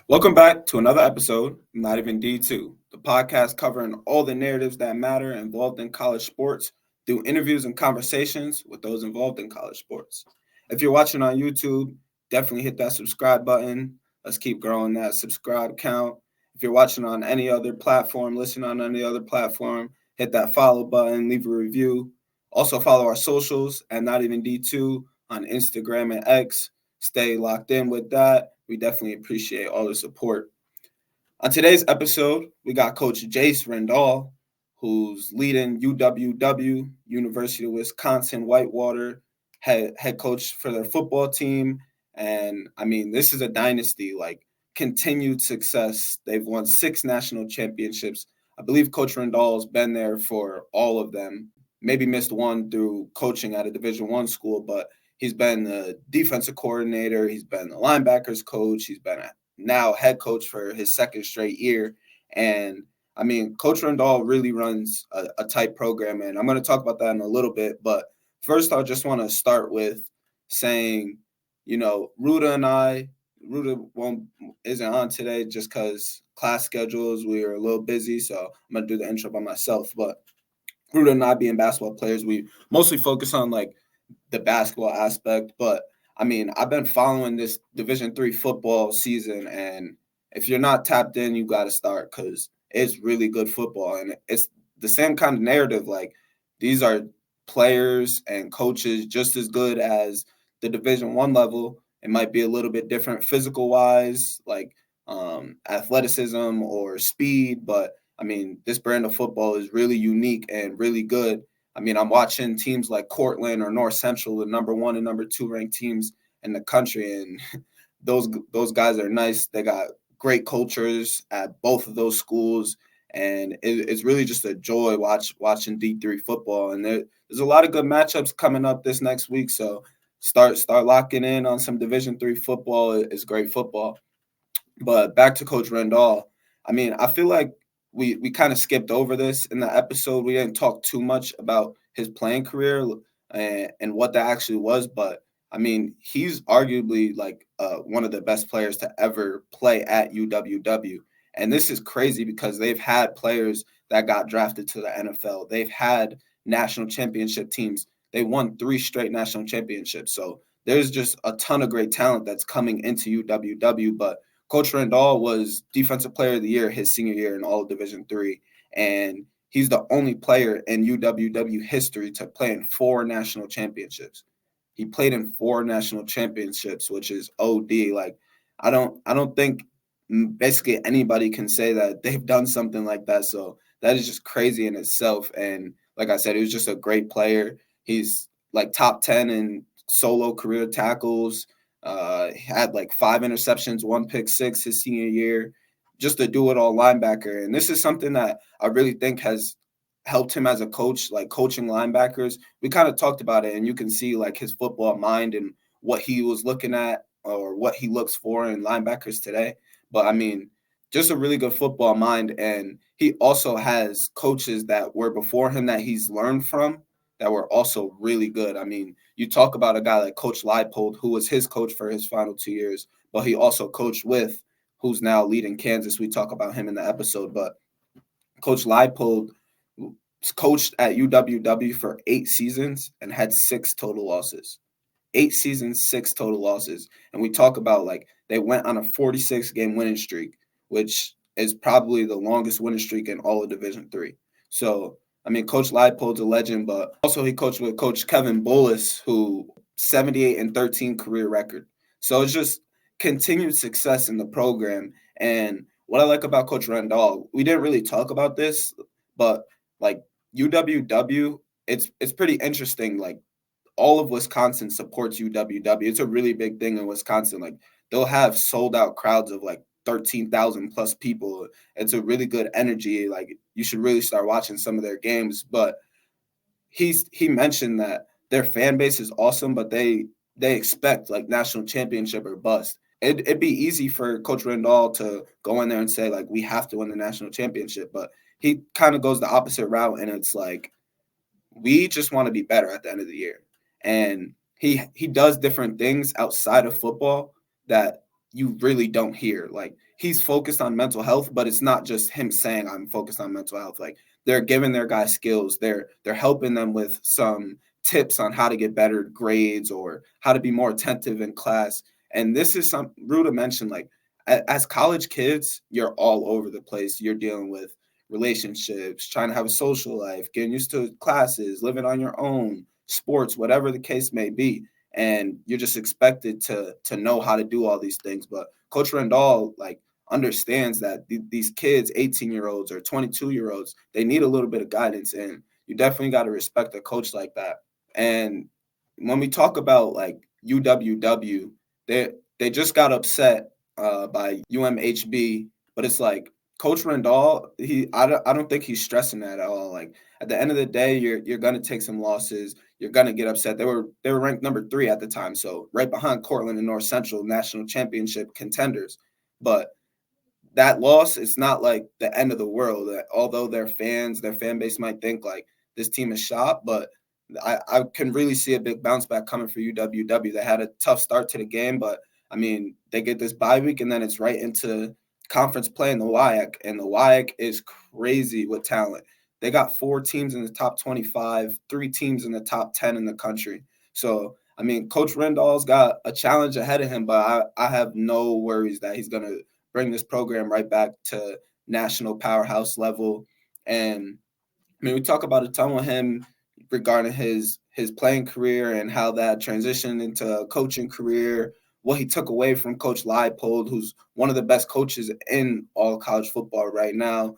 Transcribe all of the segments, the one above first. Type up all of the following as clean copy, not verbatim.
Welcome back to another episode, Not Even D2, the podcast covering all the narratives that matter involved in college sports through interviews and conversations with those involved in college sports. If you're watching on YouTube, definitely hit that subscribe button. Let's keep growing that subscribe count. If you're watching on any other platform, listening on any other platform, hit that follow button, leave a review. Also follow our socials at Not Even D2 on Instagram and X. Stay locked in with that. We definitely appreciate all the support. On today's episode, we got Coach Jace Rindahl, who's leading UW-W, University of Wisconsin-Whitewater, head coach for their football team. And, this is a dynasty, continued success. They've won 6 national championships. I believe Coach Rindahl's been there for all of them, maybe missed one through coaching at a Division I school, but he's been the defensive coordinator. He's been the linebackers coach. He's been now head coach for his second straight year. And, Coach Rindahl really runs a tight program, and I'm going to talk about that in a little bit. But first, I just want to start with saying, Ruda isn't on today just because class schedules, we are a little busy, so I'm going to do the intro by myself. But Ruda and I being basketball players, we mostly focus on, the basketball aspect, but I've been following this Division III football season, and if you're not tapped in, you got to start because it's really good football, and it's the same kind of narrative. Like, these are players and coaches just as good as the Division I level. It might be a little bit different physical wise, athleticism or speed, but this brand of football is really unique and really good. I'm watching teams like Cortland or North Central, the number 1 and number 2 ranked teams in the country, and those guys are nice. They got great cultures at both of those schools, and it's really just a joy watching D3 football. And there's a lot of good matchups coming up this next week, so start locking in on some Division III football. It's great football. But back to Coach Rindahl. I feel like we kind of skipped over this in the episode. We didn't talk too much about his playing career and what that actually was. But, he's arguably one of the best players to ever play at UW-W. And this is crazy because they've had players that got drafted to the NFL. They've had national championship teams. They won 3 straight national championships. So there's just a ton of great talent that's coming into UW-W. But Coach Rindahl was Defensive Player of the Year his senior year in all of Division III, and he's the only player in UW-W history to play in 4 national championships. He played in 4 national championships, which is OD. I don't think basically anybody can say that they've done something like that. So that is just crazy in itself. And like I said, he was just a great player. He's top 10 in solo career tackles. Had 5 interceptions, 1 pick six his senior year, just a do-it-all linebacker. And this is something that I really think has helped him as a coach, coaching linebackers. We kind of talked about it, and you can see his football mind and what he was looking at or what he looks for in linebackers today. But just a really good football mind. And he also has coaches that were before him that he's learned from that were also really good. You talk about a guy like Coach Leipold, who was his coach for his final 2 years, but he also coached with who's now leading Kansas. We talk about him in the episode, but Coach Leipold coached at UW-W for 8 seasons and had 6 total losses. 8 seasons, 6 total losses. And we talk about they went on a 46-game winning streak, which is probably the longest winning streak in all of Division III. So Coach Leipold's a legend, but also he coached with Coach Kevin Bullis, who 78-13 career record. So it's just continued success in the program. And what I like about Coach Rindahl, we didn't really talk about this, but UW-W, it's pretty interesting. All of Wisconsin supports UW-W. It's a really big thing in Wisconsin. They'll have sold out crowds of 13,000 plus people. It's a really good energy. You should really start watching some of their games. But he mentioned that their fan base is awesome, but they expect national championship or bust. It'd be easy for Coach Rindahl to go in there and say we have to win the national championship, but he kind of goes the opposite route, and it's we just want to be better at the end of the year. And he does different things outside of football that you really don't hear. Like, he's focused on mental health, but it's not just him saying I'm focused on mental health. Like, they're giving their guys skills. They're helping them with some tips on how to get better grades or how to be more attentive in class. And this is some Ruda mentioned, like, as college kids, you're all over the place. You're dealing with relationships, trying to have a social life, getting used to classes, living on your own, sports, whatever the case may be. And you're just expected to know how to do all these things. But Coach Rindahl, like, understands that these kids, 18-year-olds or 22-year-olds, they need a little bit of guidance. And you definitely got to respect a coach like that. And when we talk about, like, UWW, they just got upset by UMHB, but it's like Coach Rindahl, I don't think he's stressing that at all. Like, at the end of the day, you're gonna take some losses. You're gonna get upset. They were ranked number 3 at the time, so right behind Cortland and North Central, national championship contenders. But that loss, it's not like the end of the world. Although their fan base might think like this team is shot, but I can really see a big bounce back coming for UWW. They had a tough start to the game, but I mean, they get this bye week and then it's right into conference play in the WIAC, and the WIAC is crazy with talent. They got 4 teams in the top 25, 3 teams in the top 10 in the country. So, I mean, Coach Rindahl's got a challenge ahead of him, but I have no worries that he's going to bring this program right back to national powerhouse level. And, I mean, we talk about a ton with him regarding his playing career and how that transitioned into a coaching career, what he took away from Coach Leipold, who's one of the best coaches in all college football right now.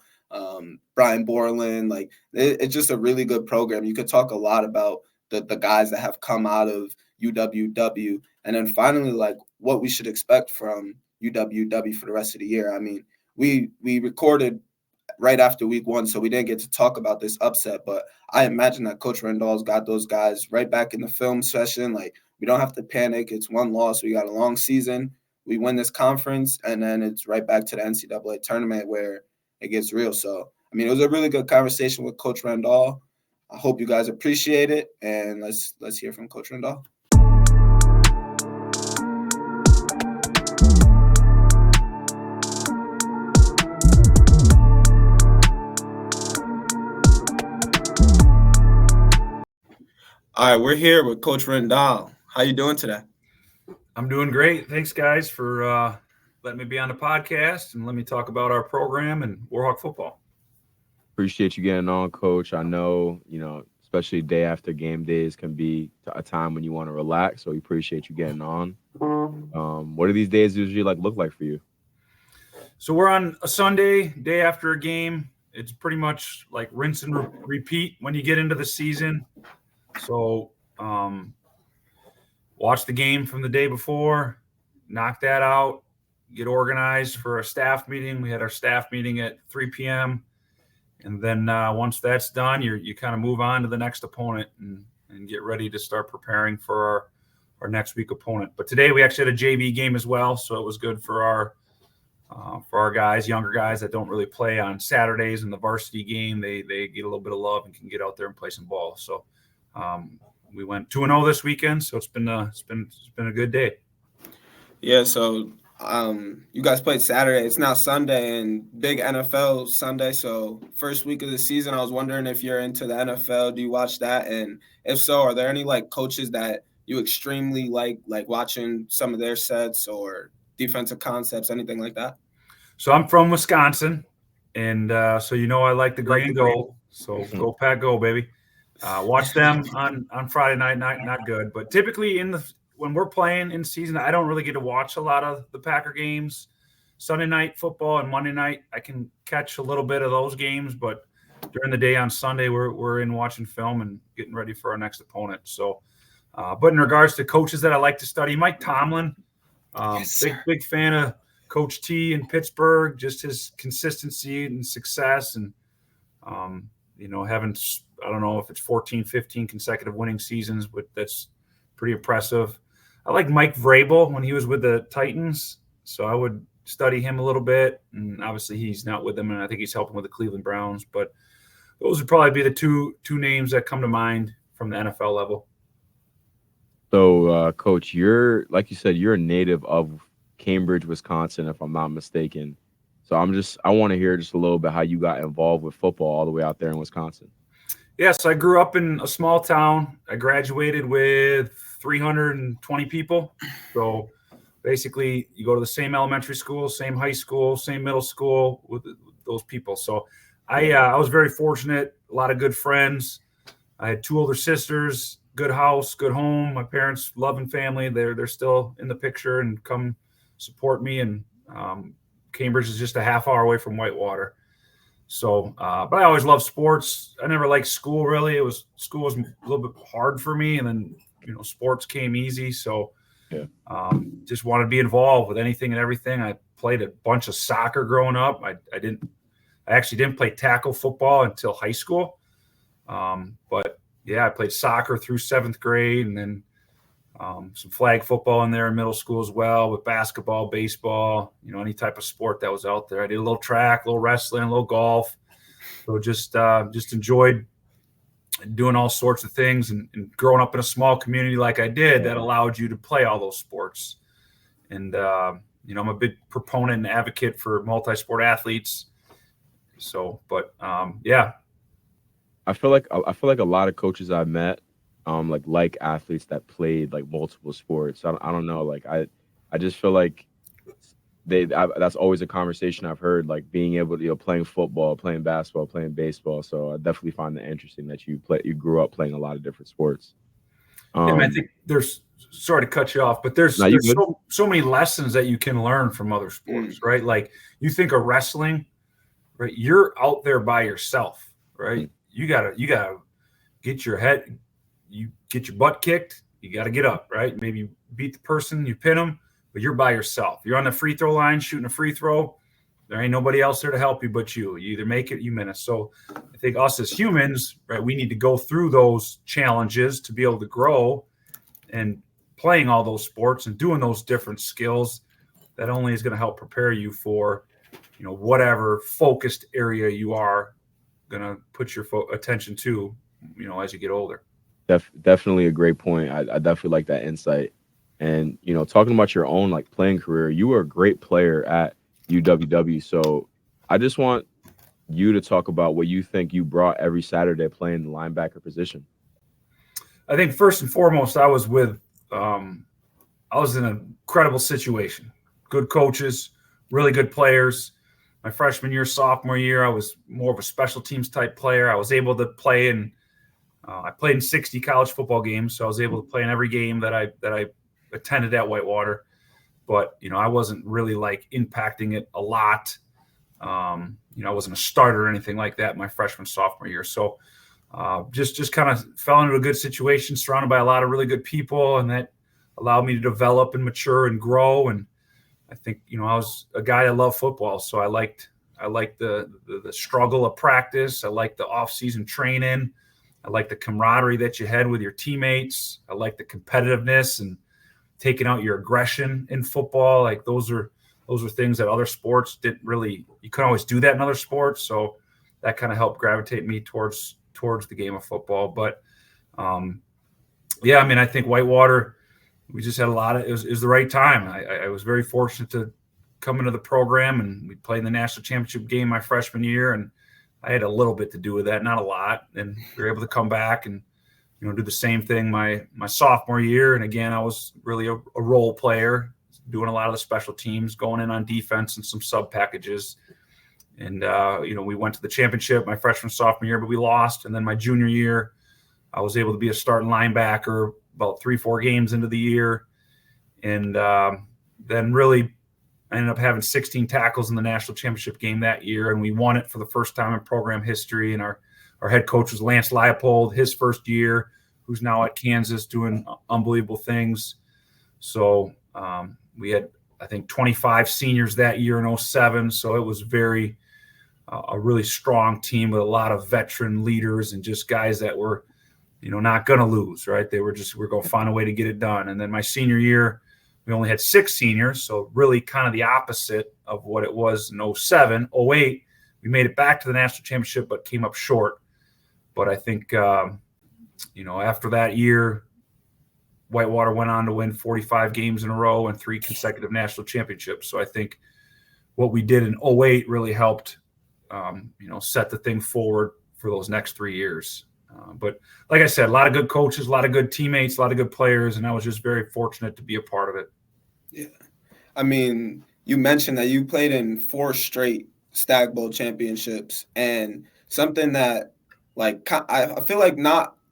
Brian Borland, like, it's just a really good program. You could talk a lot about the guys that have come out of UWW. And then finally, like, what we should expect from UWW for the rest of the year. I mean, we recorded right after week 1, so we didn't get to talk about this upset, but I imagine that Coach Rindahl's got those guys right back in the film session. Like, we don't have to panic. It's 1 loss. We got a long season. We win this conference, and then it's right back to the NCAA tournament where it gets real. So, I mean, it was a really good conversation with Coach Rindahl. I hope you guys appreciate it, and let's hear from Coach Rindahl. All right, we're here with Coach Rindahl. How you doing today? I'm doing great. Thanks, guys, for letting me be on the podcast and let me talk about our program and Warhawk football. Appreciate you getting on, Coach. I know, especially day after game days can be a time when you want to relax, so we appreciate you getting on. What do these days usually look like for you? So we're on a Sunday, day after a game. It's pretty much like rinse and repeat when you get into the season. So watch the game from the day before, knock that out, get organized for a staff meeting. We had our staff meeting at 3 p.m. And then once that's done, you kind of move on to the next opponent and get ready to start preparing for our next week opponent. But today we actually had a JV game as well, so it was good for our guys, younger guys that don't really play on Saturdays in the varsity game. They get a little bit of love and can get out there and play some ball. So we went 2-0 this weekend, so it's been a good day. Yeah, so you guys played Saturday. It's now Sunday, and big NFL Sunday. So first week of the season, I was wondering if you're into the NFL. Do you watch that? And if so, are there any coaches that you extremely like watching some of their sets or defensive concepts, anything like that? So I'm from Wisconsin, and so I like the green and gold. So go Pack, go, baby. Watch them on Friday night, not good. But typically when we're playing in season, I don't really get to watch a lot of the Packer games. Sunday night football and Monday night, I can catch a little bit of those games. But during the day on Sunday, we're in watching film and getting ready for our next opponent. So, but in regards to coaches that I like to study, Mike Tomlin, Yes, big fan of Coach T in Pittsburgh, just his consistency and success and, having, I don't know if it's 14, 15 consecutive winning seasons, but that's pretty impressive. I like Mike Vrabel when he was with the Titans, so I would study him a little bit. And obviously he's not with them, and I think he's helping with the Cleveland Browns. But those would probably be the two names that come to mind from the NFL level. So, Coach, like you said, you're a native of Cambridge, Wisconsin, if I'm not mistaken. So I want to hear just a little bit how you got involved with football all the way out there in Wisconsin. Yeah, so I grew up in a small town. I graduated with 320 people. So basically, you go to the same elementary school, same high school, same middle school with those people. So I was very fortunate, a lot of good friends. I had 2 older sisters, good house, good home. My parents, loving family. They're still in the picture and come support me. And Cambridge is just a half hour away from Whitewater. So, but I always loved sports. I never liked school really. School was a little bit hard for me, and then sports came easy. So, just wanted to be involved with anything and everything. I played a bunch of soccer growing up. I actually didn't play tackle football until high school. But yeah, I played soccer through 7th grade, and then some flag football in there in middle school as well, with basketball, baseball, any type of sport that was out there. I did a little track, a little wrestling, a little golf. So just enjoyed doing all sorts of things, and growing up in a small community like I did, that allowed you to play all those sports. And, I'm a big proponent and advocate for multi-sport athletes. So, but yeah. I feel like a lot of coaches I've met, like athletes that played like multiple sports. I don't know. Like I just feel like that's always a conversation I've heard, like being able to, playing football, playing basketball, playing baseball. So I definitely find that interesting that you grew up playing a lot of different sports. I think there's, sorry to cut you off, but there's so many lessons that you can learn from other sports, right? Like you think of wrestling, right? You're out there by yourself, right? You gotta get your butt kicked. You got to get up, right? Maybe you beat the person, you pin them, but you're by yourself. You're on the free throw line shooting a free throw. There ain't nobody else there to help you but you. You either make it, you miss it. So I think us as humans, right, we need to go through those challenges to be able to grow, and playing all those sports and doing those different skills, that only is going to help prepare you for, whatever focused area you are going to put your attention to, as you get older. Definitely a great point. I definitely like that insight. And, talking about your own like playing career, you were a great player at UW. So I just want you to talk about what you think you brought every Saturday playing the linebacker position. I think first and foremost, I was in an incredible situation. Good coaches, really good players. My freshman year, sophomore year, I was more of a special teams type player. I was able to play I played in 60 college football games, so I was able to play in every game that I attended at Whitewater. But, I wasn't really like impacting it a lot. I wasn't a starter or anything like that my freshman, sophomore year. So just kind of fell into a good situation, surrounded by a lot of really good people, and that allowed me to develop and mature and grow. And I think, I was a guy that loved football, so I liked the struggle of practice. I liked the off-season training. I liked the camaraderie that you had with your teammates. I liked the competitiveness and taking out your aggression in football. Like those are things that other sports didn't really, you couldn't always do that in other sports. So that kind of helped gravitate me towards the game of football. But I think Whitewater, we just had it was the right time. I was very fortunate to come into the program, and we played in the national championship game my freshman year, and I had a little bit to do with that, not a lot. And we were able to come back and, do the same thing my sophomore year. And again, I was really a role player, doing a lot of the special teams, going in on defense and some sub packages. And, we went to the championship my freshman, sophomore year, but we lost. And then my junior year, I was able to be a starting linebacker about 3-4 games into the year. And then really I ended up having 16 tackles in the national championship game that year, and we won it for the first time in program history. And our head coach was Lance Leipold, his first year, who's now at Kansas doing unbelievable things. So we had, I think, 25 seniors that year in 2007. So it was a really strong team with a lot of veteran leaders and just guys that were, not going to lose, right? We're going to find a way to get it done. And then my senior year, we only had 6 seniors, so really kind of the opposite of what it was in 2007. 2008, we made it back to the national championship, but came up short. But I think, after that year, Whitewater went on to win 45 games in a row and 3 consecutive national championships. So I think what we did in 08 really helped, set the thing forward for those next 3 years. But like I said, a lot of good coaches, a lot of good teammates, a lot of good players, and I was just very fortunate to be a part of it. Yeah. I mean, you mentioned that you played in 4 straight Stag Bowl championships, and something that, like, I feel like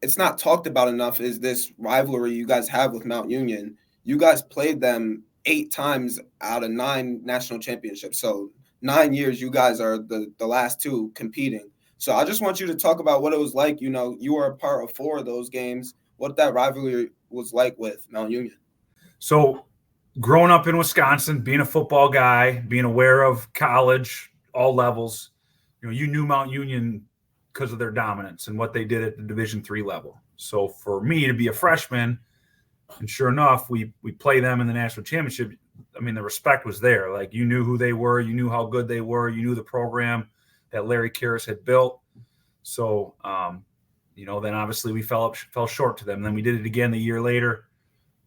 it's not talked about enough is this rivalry you guys have with Mount Union. You guys played them 8 times out of 9 national championships. So 9 years, you guys are the last 2 competing. So I just want you to talk about what it was like. You were a part of 4 of those games, what that rivalry was like with Mount Union. So growing up in Wisconsin, being a football guy, being aware of college, all levels, you knew Mount Union because of their dominance and what they did at the Division III level. So for me to be a freshman, and sure enough, we play them in the national championship. I mean, the respect was there. Like, you knew who they were, you knew how good they were, you knew the program that Larry Karras had built. So, then obviously we fell short to them. Then we did it again the year later.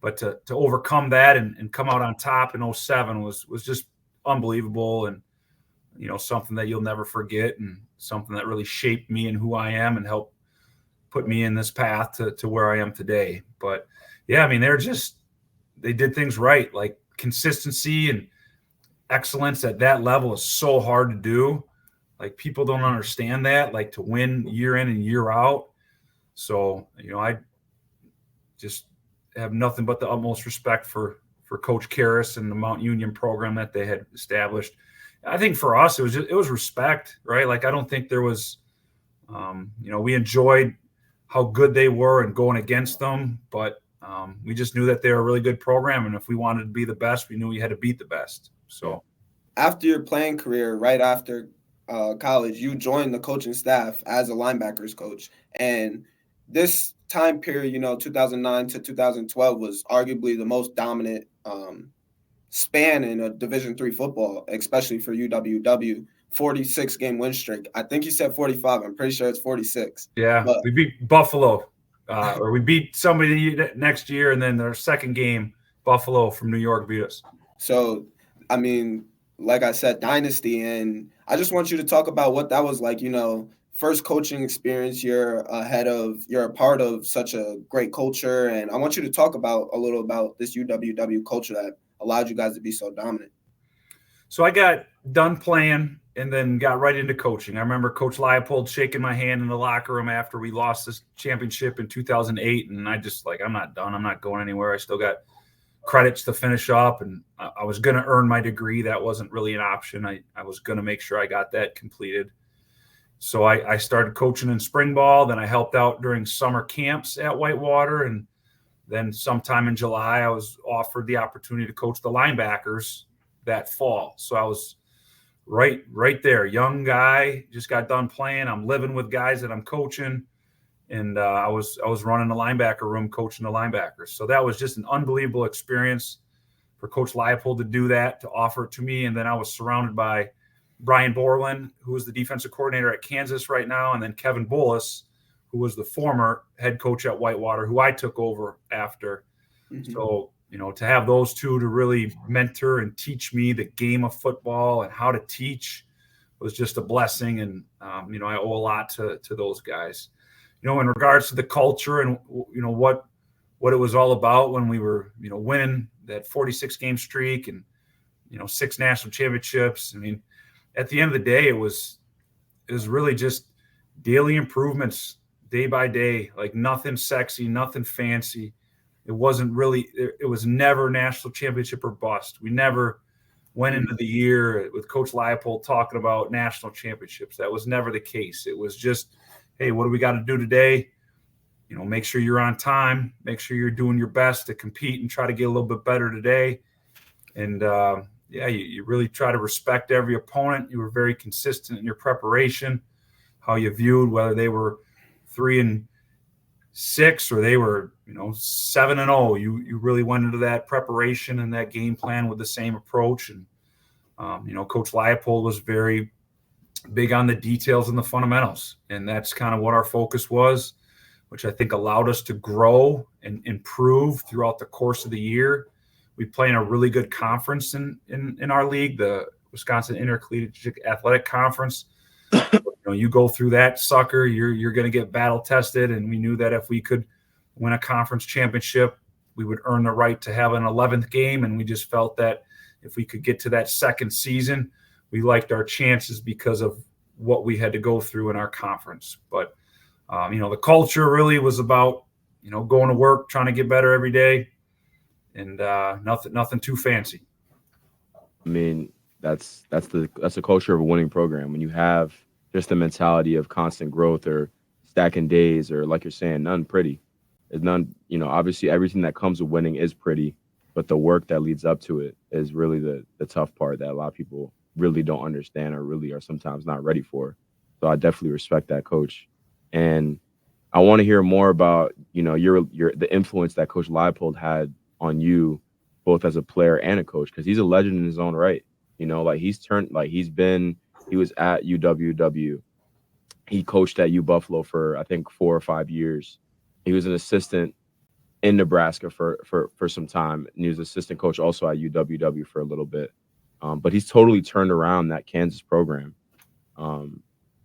But to overcome that and come out on top in 07 was just unbelievable, and something that you'll never forget, and something that really shaped me and who I am and helped put me in this path to where I am today. But yeah, I mean, they did things right. Like, consistency and excellence at that level is so hard to do. Like, people don't understand that, like, to win year in and year out. So, I just have nothing but the utmost respect for Coach Karras and the Mount Union program that they had established. I think for us, it was respect, right? Like, I don't think there was, we enjoyed how good they were and going against them, but we just knew that they were a really good program, and if we wanted to be the best, we knew we had to beat the best. So, after your playing career, right after college, you joined the coaching staff as a linebackers coach, and this time period, 2009 to 2012 was arguably the most dominant span in a Division III football, especially for UW. 46-game win streak. I think you said 45. I'm pretty sure it's 46. Yeah, we beat Buffalo, or we beat somebody next year, and then their second game, Buffalo from New York beat us. So, I mean, like I said, dynasty, and I just want you to talk about what that was like. First coaching experience. You're a part of such a great culture, and I want you to talk a little about this UW culture that allowed you guys to be so dominant. So I got done playing and then got right into coaching. I remember Coach Leipold shaking my hand in the locker room after we lost this championship in 2008, and I just, like, I'm not done. I'm not going anywhere. I still got credits to finish up, and I was going to earn my degree. That wasn't really an option. I was going to make sure I got that completed. So I started coaching in spring ball. Then I helped out during summer camps at Whitewater, and then sometime in July, I was offered the opportunity to coach the linebackers that fall. So I was right there, young guy, just got done playing. I'm living with guys that I'm coaching, and I was running the linebacker room, coaching the linebackers. So that was just an unbelievable experience for Coach Leipold to do that, to offer it to me. And then I was surrounded by Brian Borland, who is the defensive coordinator at Kansas right now, and then Kevin Bullis, who was the former head coach at Whitewater, who I took over after. Mm-hmm. So, to have those two to really mentor and teach me the game of football and how to teach was just a blessing. And, I owe a lot to those guys. In regards to the culture and, what it was all about when we were, winning that 46-game streak and, 6 national championships. I mean, at the end of the day, it was really just daily improvements, day by day, like nothing sexy, nothing fancy. It was never national championship or bust. We never went into the year with Coach Leipold talking about national championships. That was never the case. It was just, hey, what do we got to do today? Make sure you're on time, make sure you're doing your best to compete and try to get a little bit better today. And, you really try to respect every opponent. You were very consistent in your preparation, how you viewed whether they were 3-6 or they were, 7-0. You really went into that preparation and that game plan with the same approach. And, Coach Leipold was very big on the details and the fundamentals. And that's kind of what our focus was which I think allowed us to grow and improve throughout the course of the year. We play in a really good conference in our league, the Wisconsin Intercollegiate Athletic Conference. You go through that sucker, you're going to get battle tested. And we knew that if we could win a conference championship, we would earn the right to have an 11th game. And we just felt that if we could get to that second season, we liked our chances because of what we had to go through in our conference. But, the culture really was about, going to work, trying to get better every day, and nothing too fancy. I mean, that's the culture of a winning program. When you have just the mentality of constant growth or stacking days, or like you're saying, none pretty. There's none, obviously everything that comes with winning is pretty, but the work that leads up to it is really the tough part that a lot of people really don't understand or really are sometimes not ready for. So I definitely respect that, Coach. And I want to hear more about, the influence that Coach Leipold had on you, both as a player and a coach, because he's a legend in his own right. He was at UW. He coached at U-Buffalo for, I think, 4 or 5 years. He was an assistant in Nebraska for some time. And he was assistant coach also at UW for a little bit. But he's totally turned around that Kansas program.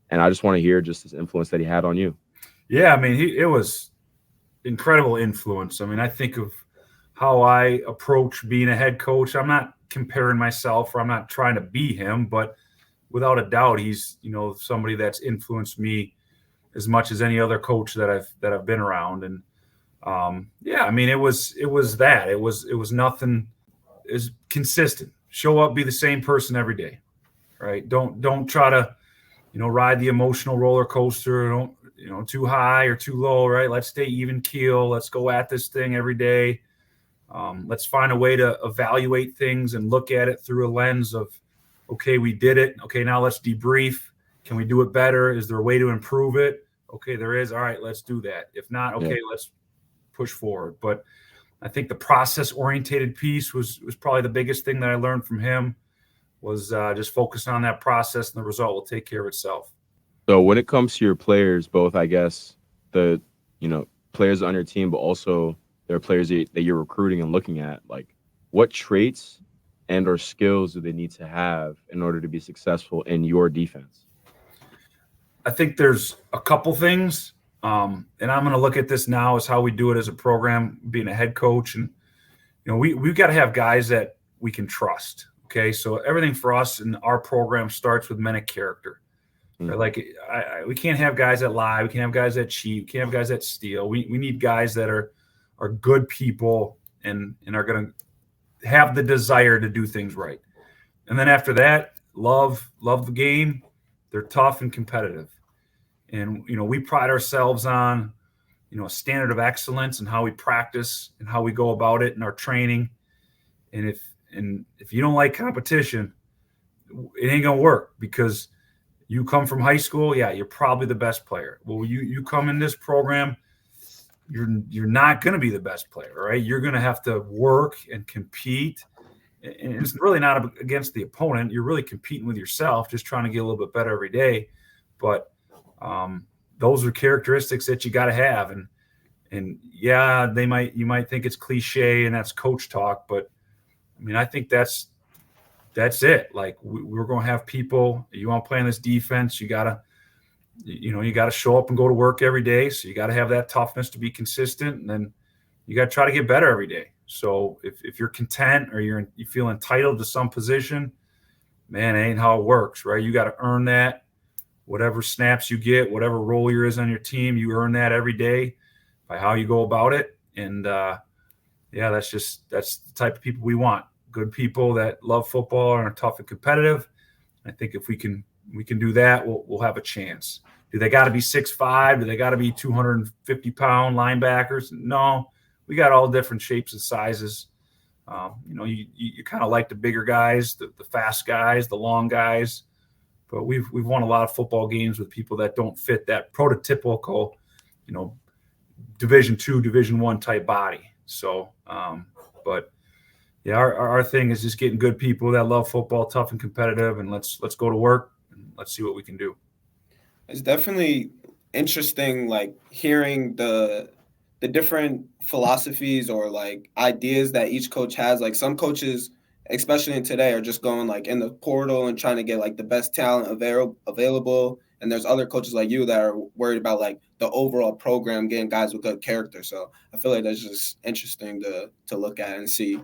And I just want to hear just his influence that he had on you. Yeah, I mean, it was incredible influence. I mean, I think of how I approach being a head coach. I'm not comparing myself, or I'm not trying to be him, but without a doubt, he's, somebody that's influenced me as much as any other coach that I've been around. And I mean, it was nothing is consistent. Show up, be the same person every day, right? Don't try to, ride the emotional roller coaster. Don't, too high or too low, right? Let's stay even keel. Let's go at this thing every day. Let's find a way to evaluate things and look at it through a lens of, okay, we did it. Okay, now let's debrief. Can we do it better? Is there a way to improve it? Okay, there is. All right, let's do that. If not, okay, let's push forward. But I think the process-orientated piece was probably the biggest thing that I learned from him, was just focusing on that process, and the result will take care of itself. So when it comes to your players, both, I guess, the, players on your team, but also there are players that you're recruiting and looking at, like, what traits and or skills do they need to have in order to be successful in your defense? I think there's a couple things, and I'm going to look at this now as how we do it as a program, being a head coach. And, we've got to have guys that we can trust. Okay, so everything for us in our program starts with men of character. Mm-hmm. Right? Like, we can't have guys that lie. We can't have guys that cheat. We can't have guys that steal. We need guys that are good people and are going to have the desire to do things right. And then after that, love the game. They're tough and competitive. And, we pride ourselves on, a standard of excellence and how we practice and how we go about it in our training. And if you don't like competition, it ain't going to work, because you come from high school. Yeah, you're probably the best player. Well, you come in this program, you're not going to be the best player, right? You're going to have to work and compete. And it's really not against the opponent. You're really competing with yourself, just trying to get a little bit better every day. But those are characteristics that you got to have. And yeah, you might think it's cliche and that's coach talk, but I mean, I think that's it. Like, we're going to have people. You want to play on this defense, you gotta show up and go to work every day. So you got to have that toughness to be consistent, and then you got to try to get better every day. So if you're content or you feel entitled to some position, man, it ain't how it works, right? You got to earn that. Whatever snaps you get, whatever role you is on your team, you earn that every day by how you go about it. And that's the type of people we want. Good people that love football and are tough and competitive. I think if we can do that, we'll have a chance. Do they got to be 6'5"? Do they got to be 250-pound linebackers? No, we got all different shapes and sizes. You kind of like the bigger guys, the fast guys, the long guys. But we've won a lot of football games with people that don't fit that prototypical, Division II, Division I type body. So, but yeah, our thing is just getting good people that love football, tough and competitive, and let's go to work and let's see what we can do. It's definitely interesting, like hearing the different philosophies or like ideas that each coach has. Like some coaches, especially in today, are just going like in the portal and trying to get like the best talent available. And there's other coaches like you that are worried about like the overall program, getting guys with good character. So I feel like that's just interesting to look at and see,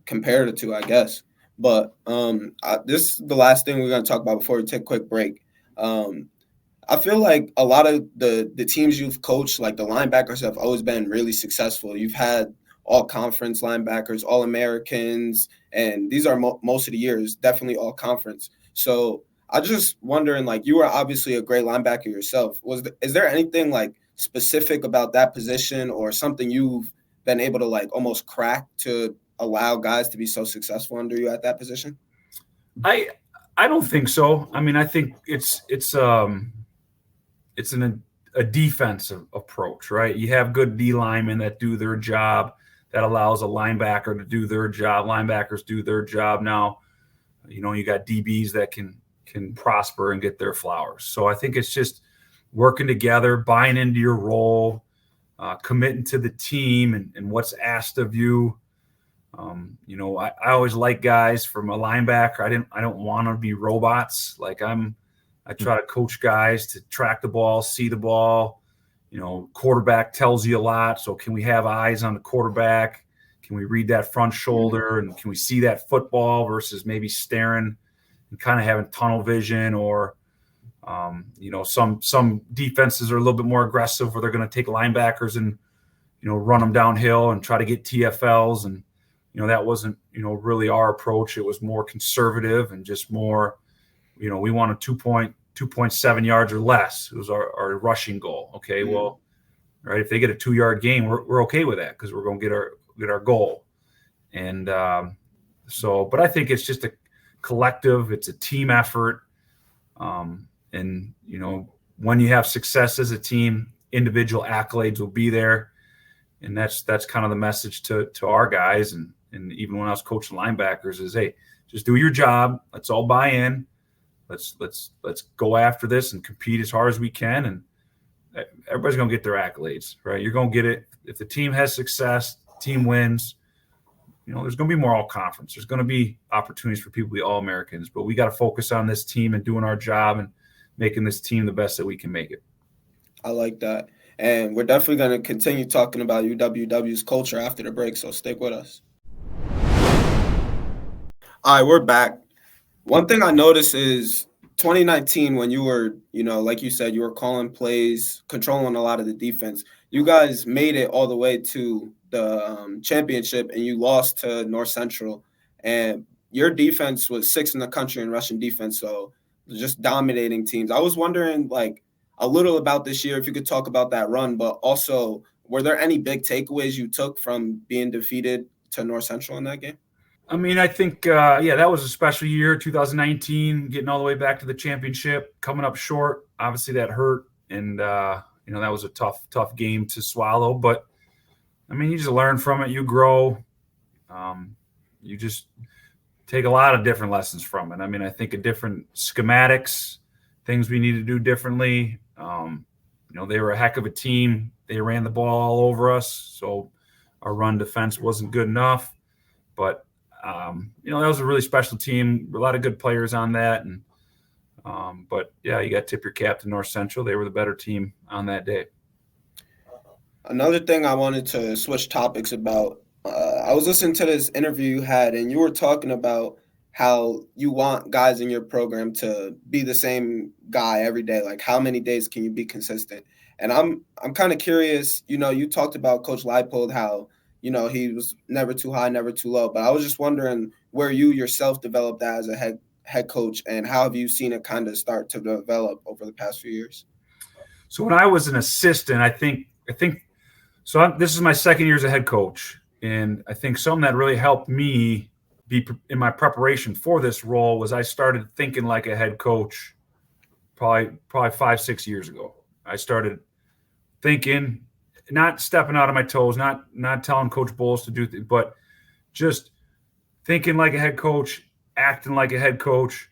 compare the two, I guess. But this is the last thing we're going to talk about before we take a quick break. I feel like a lot of the teams you've coached, like the linebackers, have always been really successful. You've had all conference linebackers, all Americans, and these are most of the years definitely all conference. So I just wondering, like, you were obviously a great linebacker yourself. Is there anything like specific about that position or something you've been able to like almost crack to allow guys to be so successful under you at that position? I don't think so. I mean, I think it's a defensive approach, right? You have good D linemen that do their job. That allows a linebacker to do their job. Linebackers do their job. Now, you know, you got DBs that can prosper and get their flowers. So I think it's just working together, buying into your role, committing to the team and what's asked of you. You know, I always like guys from a linebacker. I don't want to be robots. Like I try to coach guys to track the ball, see the ball. You know, quarterback tells you a lot. So can we have eyes on the quarterback? Can we read that front shoulder? And can we see that football versus maybe staring and kind of having tunnel vision? Or, you know, some defenses are a little bit more aggressive where they're going to take linebackers and, you know, run them downhill and try to get TFLs. And, you know, that wasn't, you know, really our approach. It was more conservative and just more, you know, we wanted 2.7 yards or less. It was our rushing goal. Okay, well, right, if they get a 2-yard gain, we're okay with that because we're going to get our goal. And but I think it's just a collective. It's a team effort. And you know, when you have success as a team, individual accolades will be there. And that's kind of the message to our guys. And even when I was coaching linebackers is, hey, just do your job. Let's all buy in. Let's go after this and compete as hard as we can, and everybody's going to get their accolades, right? You're going to get it if the team has success, team wins. You know, there's going to be more all conference. There's going to be opportunities for people to be all Americans, but we got to focus on this team and doing our job and making this team the best that we can make it. I like that, and we're definitely going to continue talking about UWW's culture after the break. So stick with us. All right, we're back. One thing I noticed is 2019 when you were, you know, like you said, you were calling plays, controlling a lot of the defense. You guys made it all the way to the championship, and you lost to North Central. And your defense was 6th in the country in rushing defense, so just dominating teams. I was wondering, like, a little about this year, if you could talk about that run, but also, were there any big takeaways you took from being defeated to North Central in that game? I mean, I think, that was a special year, 2019, getting all the way back to the championship, coming up short. Obviously, that hurt, and, you know, that was a tough game to swallow. But, I mean, you just learn from it. You grow. You just take a lot of different lessons from it. I mean, I think of different schematics, things we need to do differently. You know, they were a heck of a team. They ran the ball all over us, so our run defense wasn't good enough. But you know, that was a really special team. A lot of good players on that. And but, yeah, you got to tip your cap to North Central. They were the better team on that day. Another thing I wanted to switch topics about, I was listening to this interview you had, and you were talking about how you want guys in your program to be the same guy every day. Like, how many days can you be consistent? And I'm kind of curious, you know, you talked about Coach Leipold, how, you know, he was never too high, never too low. But I was just wondering where you yourself developed that as a head coach, and how have you seen it kind of start to develop over the past few years? So when I was an assistant, I think so. This is my second year as a head coach, and I think something that really helped me be in my preparation for this role was I started thinking like a head coach probably 5-6 years ago. I started thinking, not stepping out of my toes, not telling Coach Bowles to do things, but just thinking like a head coach, acting like a head coach.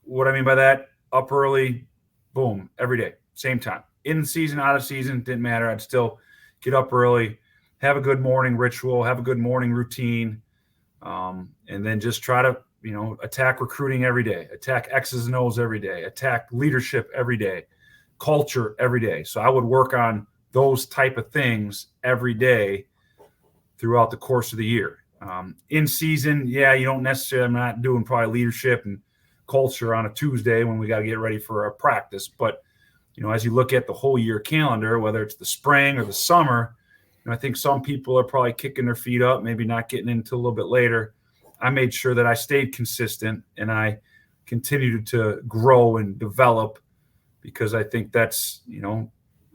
What I mean by that, up early, boom, every day, same time. In season, out of season, didn't matter. I'd still get up early, have a good morning ritual, have a good morning routine, and then just try to, attack recruiting every day, attack X's and O's every day, attack leadership every day, culture every day. So I would work on those type of things every day throughout the course of the year. In season, you don't necessarily, I'm not doing probably leadership and culture on a Tuesday when we got to get ready for our practice. But, as you look at the whole year calendar, whether it's the spring or the summer, I think some people are probably kicking their feet up, maybe not getting into a little bit later. I made sure that I stayed consistent and I continued to grow and develop, because I think that's,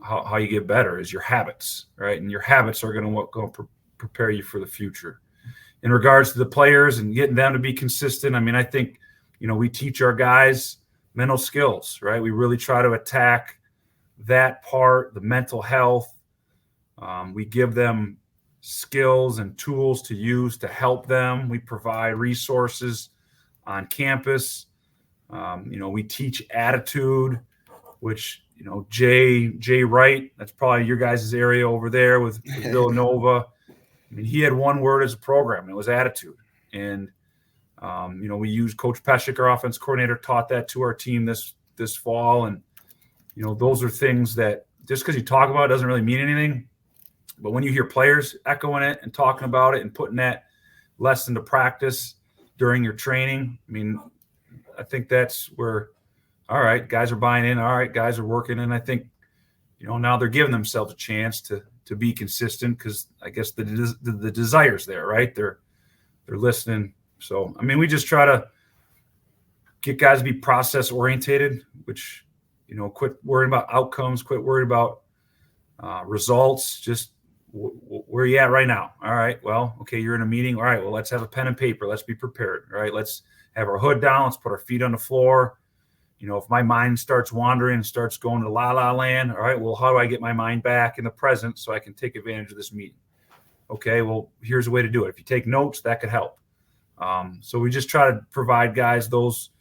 how you get better is your habits, right? And your habits are going to prepare you for the future. In regards to the players and getting them to be consistent, I think, we teach our guys mental skills, right? We really try to attack that part, the mental health. We give them skills and tools to use to help them. We provide resources on campus. We teach attitude, which, Jay Wright, that's probably your guys' area over there with Villanova. He had one word as a program, and it was attitude. And, we used Coach Peshek, our offense coordinator, taught that to our team this fall. And, those are things that just because you talk about it doesn't really mean anything. But when you hear players echoing it and talking about it and putting that lesson to practice during your training, I think that's where, all right, guys are buying in. All right, guys are working. And I think, now they're giving themselves a chance to be consistent, because I guess the desire's there, right? They're listening. So, we just try to get guys to be process orientated, which, quit worrying about outcomes, quit worrying about results, just where are you at right now? All right, well, okay, you're in a meeting. All right, well, let's have a pen and paper. Let's be prepared, right? Let's have our hood down. Let's put our feet on the floor. If my mind starts wandering and starts going to la-la land, all right, well, how do I get my mind back in the present so I can take advantage of this meeting? Okay, well, here's a way to do it. If you take notes, that could help. So we just try to provide guys those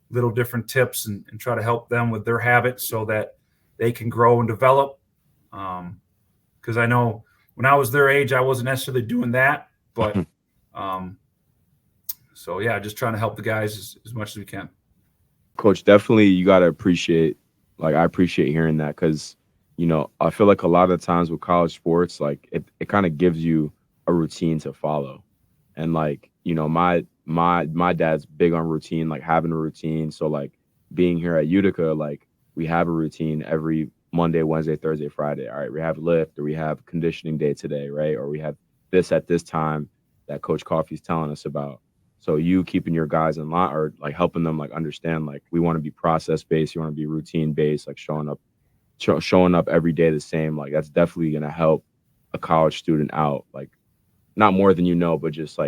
little different tips and try to help them with their habits so that they can grow and develop. Because I know when I was their age, I wasn't necessarily doing that. But just trying to help the guys as much as we can. Coach, definitely you got to appreciate, I appreciate hearing that, because, I feel like a lot of times with college sports, it kind of gives you a routine to follow. And my dad's big on routine, having a routine. So being here at Utica, we have a routine every Monday, Wednesday, Thursday, Friday. All right, we have lift, or we have conditioning day today, right? Or we have this at this time that Coach Coffey's telling us about. So you keeping your guys in line, or helping them understand, we want to be process based, you want to be routine based, showing up every day the same. That's definitely gonna help a college student out, not more than but just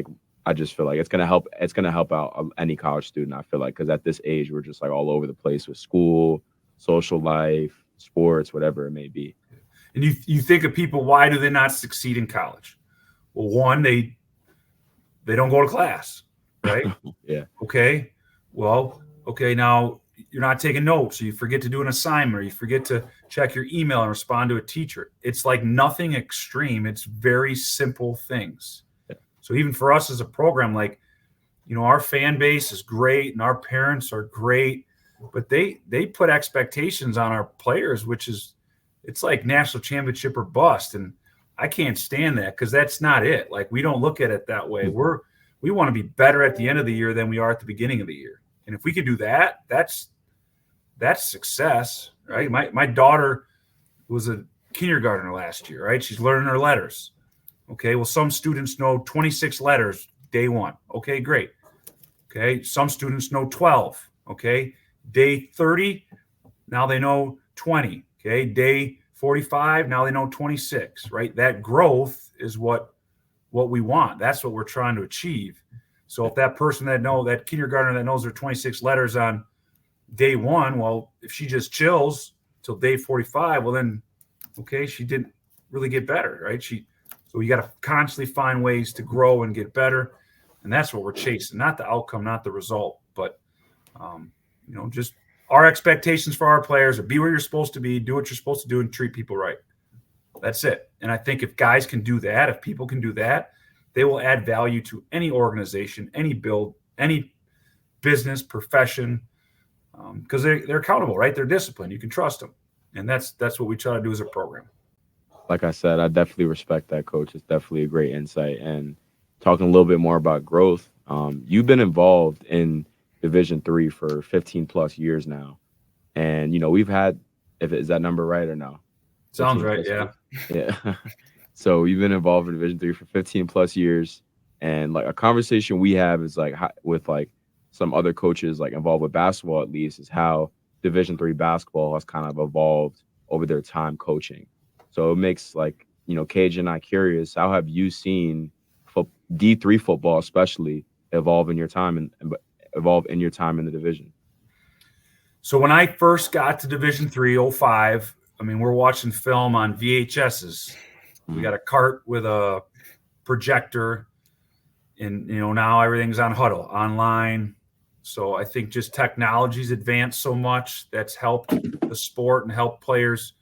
I just feel like it's gonna help out any college student. I feel like, because at this age we're just all over the place with school, social life, sports, whatever it may be. And you think of people, why do they not succeed in college? Well, one, they don't go to class. Right? Yeah. Okay. Well, okay. Now you're not taking notes, or you forget to do an assignment, or you forget to check your email and respond to a teacher. It's nothing extreme. It's very simple things. Yeah. So even for us as a program, our fan base is great and our parents are great, but they put expectations on our players, it's like national championship or bust. And I can't stand that, because that's not it. We don't look at it that way. We want to be better at the end of the year than we are at the beginning of the year. And if we could do that, that's success, right? My daughter was a kindergartner last year, right? She's learning her letters. Okay, well, some students know 26 letters day one. Okay, great. Okay, some students know 12. Okay, day 30, now they know 20. Okay, day 45, now they know 26, right? That growth is what we want. That's what we're trying to achieve. So if that person that kindergartner that knows their 26 letters on day one, well, if she just chills till day 45, well then, okay, she didn't really get better, right? So you got to constantly find ways to grow and get better. And that's what we're chasing, not the outcome, not the result, but, just our expectations for our players are be where you're supposed to be, do what you're supposed to do, and treat people right. That's it. And I think if guys can do that, if people can do that, they will add value to any organization, any build, any business, profession, because they're accountable, right? They're disciplined. You can trust them. And that's what we try to do as a program. Like I said, I definitely respect that, Coach. It's definitely a great insight. And talking a little bit more about growth, you've been involved in Division III for 15 plus years now. And, we've had, is that number right or no? Sounds right, yeah. Yeah. So you've been involved in Division III for 15 plus years. And like a conversation we have is like with like some other coaches like involved with basketball, at least, is how Division III basketball has kind of evolved over their time coaching. So it makes like, Cage and I curious, how have you seen D3 football especially evolve in your time in the division? So when I first got to Division III, 05, we're watching film on VHSs. We got a cart with a projector, and now everything's on Huddle, online. So I think just technology's advanced so much that's helped the sport and helped players,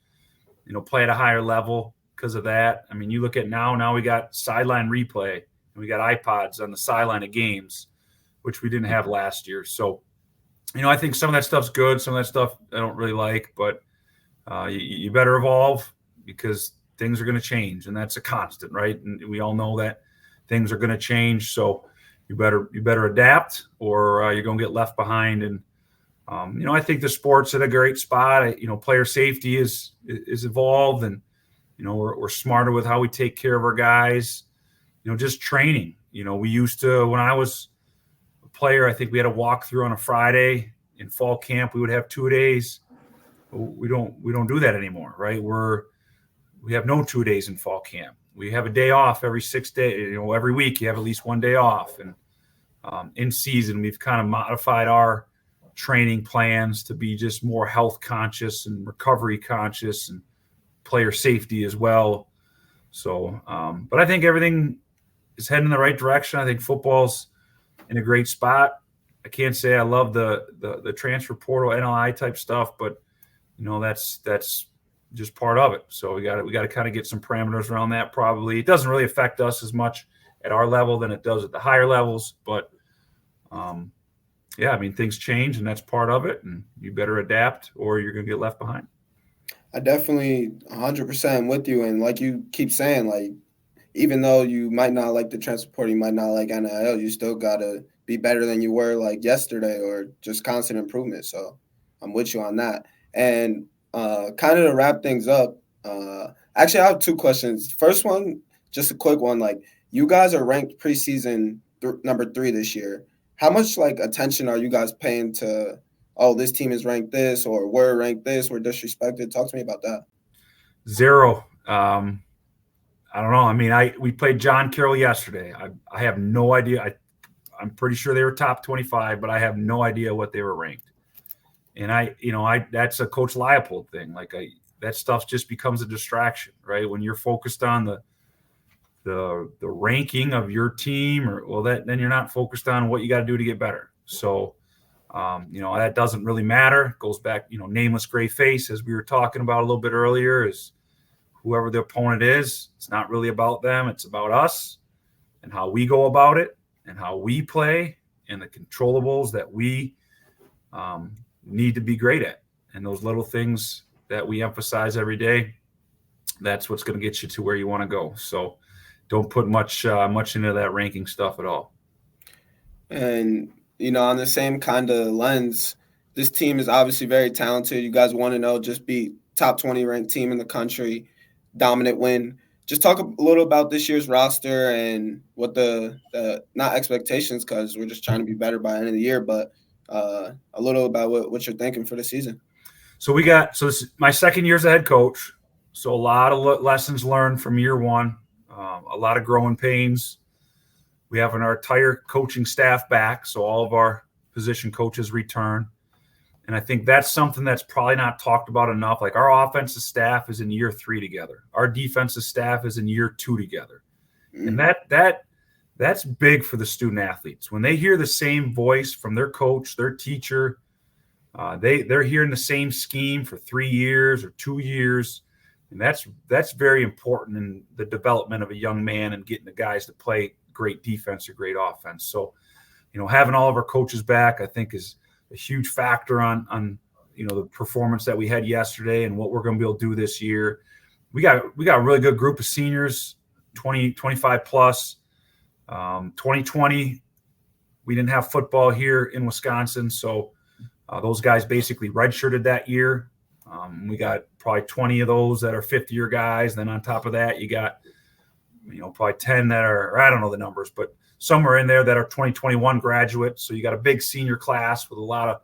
play at a higher level because of that. You look at now we got sideline replay, and we got iPods on the sideline of games, which we didn't have last year. So, I think some of that stuff's good. Some of that stuff I don't really like, but you better evolve because things are going to change, and that's a constant, right? And we all know that things are going to change. So you better adapt, or you're going to get left behind. And I think the sport's at a great spot. Player safety is evolved, and we're smarter with how we take care of our guys. Just training. We used to, when I was a player, I think we had a walkthrough on a Friday. In fall camp, we would have 2 days. We don't do that anymore, right? We have no 2 days in fall camp. We have a day off every 6 days. Every week you have at least one day off. And in season, we've kind of modified our training plans to be just more health conscious and recovery conscious and player safety as well. So, but I think everything is heading in the right direction. I think football's in a great spot. I can't say I love the transfer portal NLI type stuff, but that's just part of it. So we got to kind of get some parameters around that. Probably it doesn't really affect us as much at our level than it does at the higher levels, but things change, and that's part of it, and you better adapt or you're going to get left behind. I definitely 100% with you. And like you keep saying, like, even though you might not like the transfer portal, you might not like NIL, you still got to be better than you were like yesterday, or just constant improvement. So I'm with you on that. And kind of to wrap things up, actually I have two questions. First one, just a quick one. Like, you guys are ranked preseason number 3 this year. How much like attention are you guys paying to, oh, this team is ranked this, or we're ranked this, we're disrespected? Talk to me about that. 0. I don't know. We played John Carroll yesterday. I have no idea. I'm pretty sure they were top 25, but I have no idea what they were ranked. And that's a Coach Leipold thing. Like, that stuff just becomes a distraction, right? When you're focused on the ranking of your team, then you're not focused on what you got to do to get better. So, that doesn't really matter. It goes back, nameless gray face, as we were talking about a little bit earlier, is whoever the opponent is. It's not really about them. It's about us and how we go about it and how we play and the controllables that we need to be great at. And those little things that we emphasize every day, that's what's going to get you to where you want to go. So don't put much into that ranking stuff at all. And, on the same kind of lens, this team is obviously very talented. You guys want to know, just beat top 20 ranked team in the country, dominant win. Just talk a little about this year's roster and what the not expectations, because we're just trying to be better by the end of the year, but a little about what you're thinking for the season. So this is my second year as a head coach. So a lot of lessons learned from year one, a lot of growing pains. We have our entire coaching staff back, so all of our position coaches return. And I think that's something that's probably not talked about enough. Like, our offensive staff is in year 3 together. Our defensive staff is in year 2 together. And that's big for the student athletes. When they hear the same voice from their coach, their teacher, They're here in the same scheme for 3 years or 2 years, and that's very important in the development of a young man and getting the guys to play great defense or great offense. So, having all of our coaches back, I think, is a huge factor on the performance that we had yesterday and what we're going to be able to do this year. We got a really good group of seniors, 20, 25 plus. 2020, we didn't have football here in Wisconsin, so those guys basically redshirted that year. We got probably 20 of those that are fifth-year guys. Then on top of that, you got probably 10 that are, I don't know the numbers, but somewhere in there that are 2021 graduates. So you got a big senior class with a lot of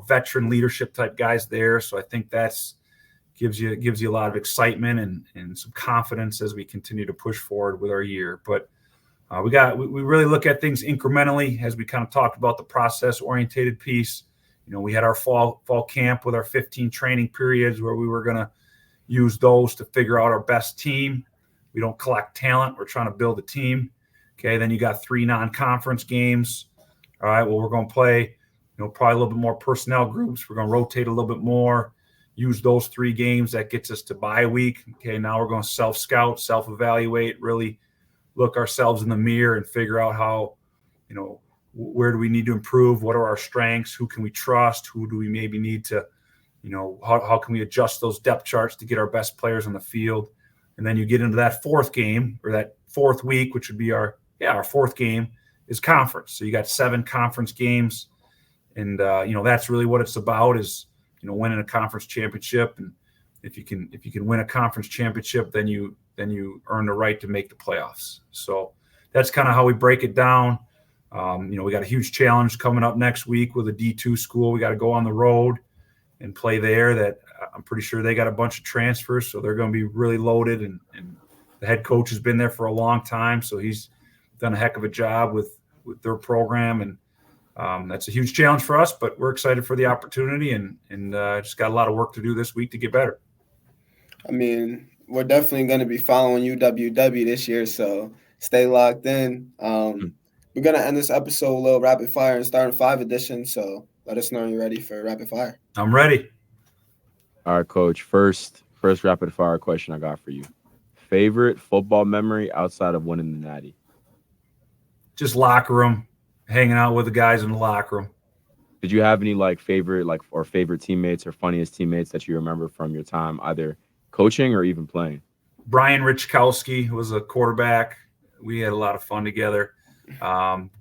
veteran leadership type guys there. So I think that's gives you a lot of excitement and some confidence as we continue to push forward with our year. But we really look at things incrementally as we kind of talked about the process orientated piece. We had our fall camp with our 15 training periods where we were going to use those to figure out our best team. We don't collect talent. We're trying to build a team. Okay. Then you got 3 non-conference games. All right. Well, we're going to play, probably a little bit more personnel groups. We're going to rotate a little bit more, use those 3 games. That gets us to bye week. Okay. Now we're going to self-scout, self-evaluate, really look ourselves in the mirror and figure out how, where do we need to improve? What are our strengths? Who can we trust? Who do we maybe need to, how can we adjust those depth charts to get our best players on the field? And then you get into that 4th game or that 4th week, which would be our 4th game is conference. So you got 7 conference games. And, that's really what it's about is, winning a conference championship. And if you can win a conference championship, then you earn the right to make the playoffs. So that's kind of how we break it down. We got a huge challenge coming up next week with a D2 school. We got to go on the road and play there. That I'm pretty sure they got a bunch of transfers, so they're going to be really loaded. And the head coach has been there for a long time, so he's done a heck of a job with their program. And that's a huge challenge for us, but we're excited for the opportunity and just got a lot of work to do this week to get better. I mean, we're definitely going to be following UW this year, so stay locked in. We're going to end this episode with a little rapid fire and starting 5 edition, so let us know when you're ready for rapid fire. I'm ready. All right, Coach. First rapid fire question I got for you. Favorite football memory outside of winning the Natty? Just locker room, hanging out with the guys in the locker room. Did you have any favorite teammates or funniest teammates that you remember from your time either coaching or even playing? Brian Richkowski was a quarterback. We had a lot of fun together.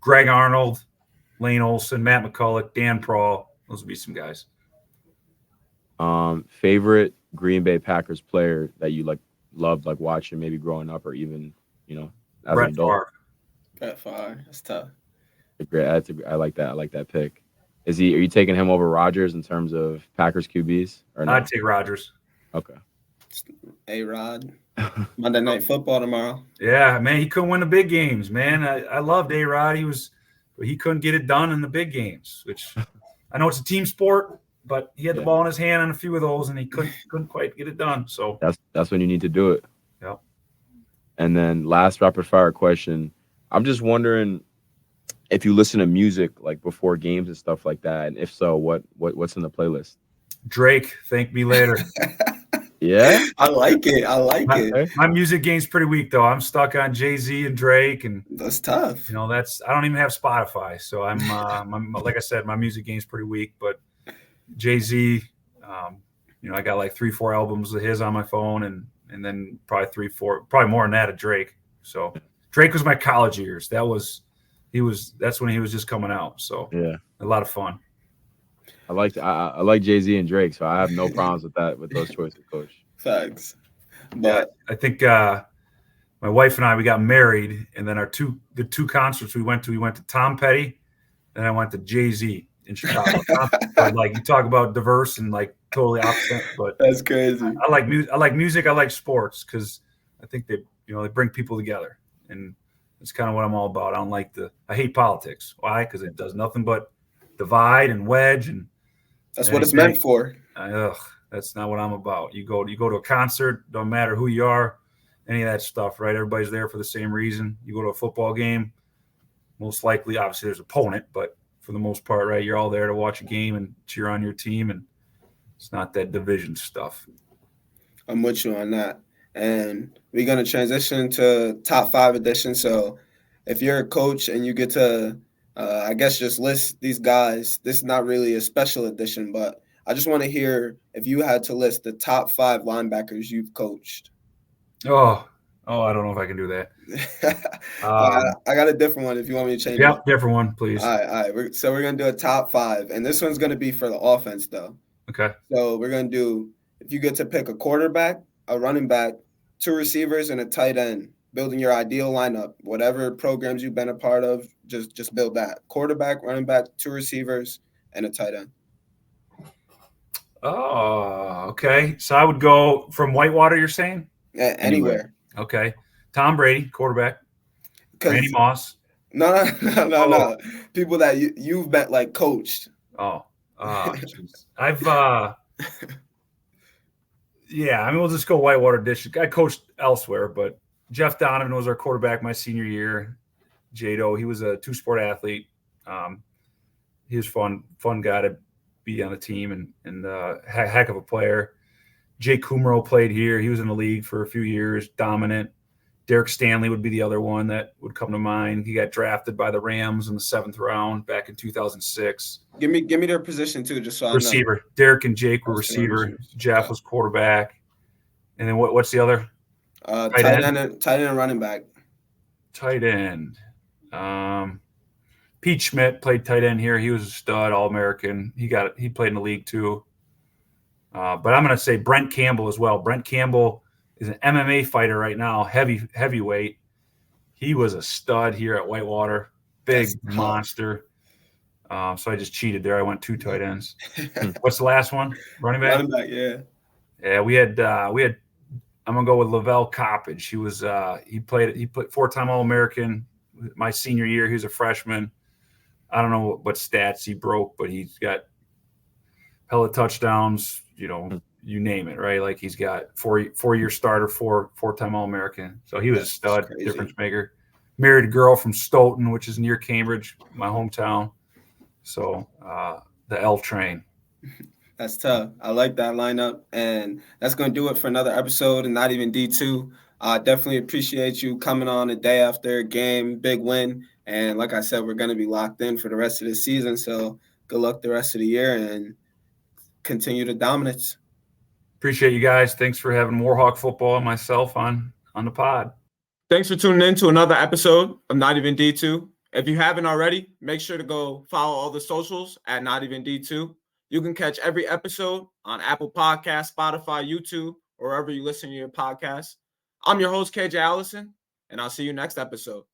Greg Arnold, Lane Olson, Matt McCulloch, Dan Prawl. Those would be some guys. Favorite Green Bay Packers player that you loved watching maybe growing up or even as Brett an adult? Favre. Brett Favre. That's tough. I like that. I like that pick. Are you taking him over Rodgers in terms of Packers QBs or not? I'd take Rodgers. Okay. A-Rod. Monday Night Football tomorrow. Yeah, man, he couldn't win the big games, man. I loved A-Rod. He couldn't get it done in the big games, which I know it's a team sport, but he had the ball in his hand on a few of those, and he couldn't quite get it done. So that's when you need to do it. Yep. And then last rapid fire question. I'm just wondering if you listen to music before games and stuff like that, and if so, what's in the playlist? Drake, Thank Me Later. Yeah, I like it. My music game's pretty weak though. I'm stuck on Jay-Z and Drake, and that's tough. I don't even have Spotify, so I'm like I said, my music game's pretty weak. But Jay-Z, I got 3-4 albums of his on my phone, and then probably 3-4, probably more than that of Drake. So Drake was my college years. That's when he was just coming out. So yeah, a lot of fun. I like Jay-Z and Drake, so I have no problems with those choices, Coach. Facts. But I think my wife and I, we got married, and then the two concerts we went to Tom Petty, and I went to Jay-Z in Chicago. You talk about diverse and totally opposite, but that's crazy. I like music. I like sports because I think they bring people together, and it's kind of what I'm all about. I hate politics. Why? Because it does nothing but divide and wedge, and that's what it's meant for. That's not what I'm about. You go to a concert, don't matter who you are, any of that stuff, right? Everybody's there for the same reason. You go to a football game, most likely, obviously, there's an opponent, but for the most part, right? You're all there to watch a game and cheer on your team, and it's not that division stuff. I'm with you on that. And we're going to transition to top 5 edition. So if you're a coach and you get to, I guess, just list these guys, this is not really a special edition, but I just want to hear if you had to list the top 5 linebackers you've coached. Oh, I don't know if I can do that. I got a different one if you want me to change it. Yep, different one, please. All right. So we're going to do a top 5. And this one's going to be for the offense, though. Okay. So we're going to do, if you get to pick a quarterback, a running back, 2 receivers, and a tight end, building your ideal lineup, whatever programs you've been a part of, just build that. Quarterback, running back, 2 receivers, and a tight end. Oh, okay. So I would go from Whitewater, you're saying? Anywhere. Okay. Tom Brady, quarterback. Randy Moss. No. People that you've been, like, coached. I've we'll just go Whitewater district. I coached elsewhere, but Jeff Donovan was our quarterback my senior year. Jado, he was a 2-sport athlete. He was fun guy to be on the team and heck of a player. Jake Kumro played here. He was in the league for a few years, dominant. Derek Stanley would be the other one that would come to mind. He got drafted by the Rams in the 7th round back in 2006. Give me their position too, just so I know. Receiver. Derek and Jake were receiver. Jeff was quarterback. And then what's the other? Tight end and running back. Tight end. Pete Schmidt played tight end here. He was a stud, All-American. He played in the league too. But I'm going to say Brent Campbell as well. Brent Campbell is an MMA fighter right now, heavyweight. He was a stud here at Whitewater, big monster. So I just cheated there. I went 2 tight ends. What's the last one? Running back? Running back, yeah. Yeah, we had. I'm gonna go with Lavelle Coppage. He was he played 4-time All-American my senior year. He was a freshman. I don't know what stats he broke, but he's got hella touchdowns. You name it, right? Like he's got 4-year starter, 4-time All-American. So he was a stud, difference maker. Married a girl from Stoughton, which is near Cambridge, my hometown. So the L train. That's tough. I like that lineup. And that's going to do it for another episode and Not Even D2. I definitely appreciate you coming on a day after a game, big win. And like I said, we're going to be locked in for the rest of the season. So good luck the rest of the year and continue the dominance. Appreciate you guys. Thanks for having Warhawk football and myself on the pod. Thanks for tuning in to another episode of Not Even D2. If you haven't already, make sure to go follow all the socials at Not Even D2. You can catch every episode on Apple Podcasts, Spotify, YouTube, or wherever you listen to your podcasts. I'm your host, KJ Allison, and I'll see you next episode.